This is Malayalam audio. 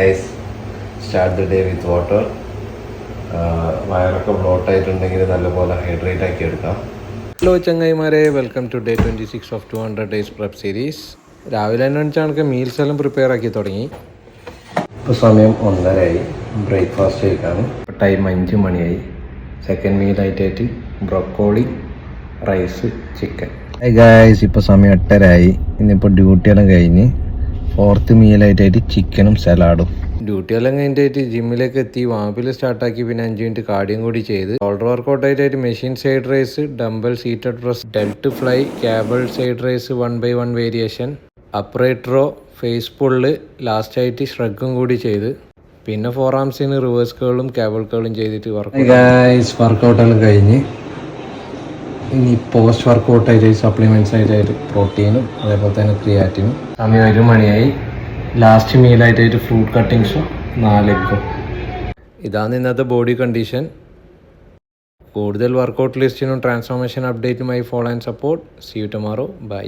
Guys, start the day with water. വയറൊക്കെ ബ്ലോട്ട് ആയിട്ടുണ്ടെങ്കിൽ നല്ലപോലെ ഹൈഡ്രേറ്റ് ആക്കി എടുക്കാം. ഹലോ ചങ്ങായിമാരെ, welcome to day 26 of 200 days prep series. രാവിലെ തന്നെ വെച്ചാൽ മീൽസ് എല്ലാം പ്രിപ്പയർ ആക്കി തുടങ്ങി. ഇപ്പോൾ സമയം 1:30 ബ്രേക്ക്ഫാസ്റ്റ് കഴിക്കാണ്. ഇപ്പോൾ ടൈം 5 മണിയായി. സെക്കൻഡ് മീലായിട്ടായിട്ട് ബ്രൊക്കോളി, റൈസ്, ചിക്കൻ. ഗായ്സ്, ഇപ്പോൾ സമയം 8:30. ഇന്നിപ്പോൾ ഡ്യൂട്ടിയെല്ലാം കഴിഞ്ഞ് ഫോർത്ത് മീലായിട്ടായിട്ട് ചിക്കനും സലാഡും. ഡ്യൂട്ടിയെല്ലാം കഴിഞ്ഞിട്ട് ജിമ്മിലേക്ക് എത്തി, വാമ്പിൽ സ്റ്റാർട്ടാക്കി. പിന്നെ 5 മിനിറ്റ് കാർഡിയും കൂടി ചെയ്ത് ഷോൾഡർ വർക്കൗട്ടായിട്ട് machine side raise, dumbbell seated press, delt fly, cable side raise 1x1 variation, upright row, face pull, ലാസ്റ്റായിട്ട് ഷ്രഗും കൂടി ചെയ്ത്. പിന്നെ ഫോർ ആംസിന് റിവേഴ്സ് കേളും ക്യാബിൾ കേളും ചെയ്തിട്ട് വർക്കൗട്ടെല്ലാം കഴിഞ്ഞ് ഇനി പോസ്റ്റ് വർക്കൗട്ടായിട്ട് സപ്ലിമെൻറ്റ്സ് ആയിട്ട് പ്രോട്ടീനും അതേപോലെ തന്നെ ക്രിയാറ്റിനും. സമയം 1 മണിയായി. ലാസ്റ്റ് മീലായിട്ട് ഫ്രൂട്ട് കട്ടിങ്സും 4 എഗ്ഗും. ഇതാണ് ഇന്നത്തെ ബോഡി കണ്ടീഷൻ. കൂടുതൽ വർക്കൗട്ട് ലിസ്റ്റിനും ട്രാൻസ്ഫോർമേഷൻ അപ്ഡേറ്റുമായി follow and support. See you tomorrow. By.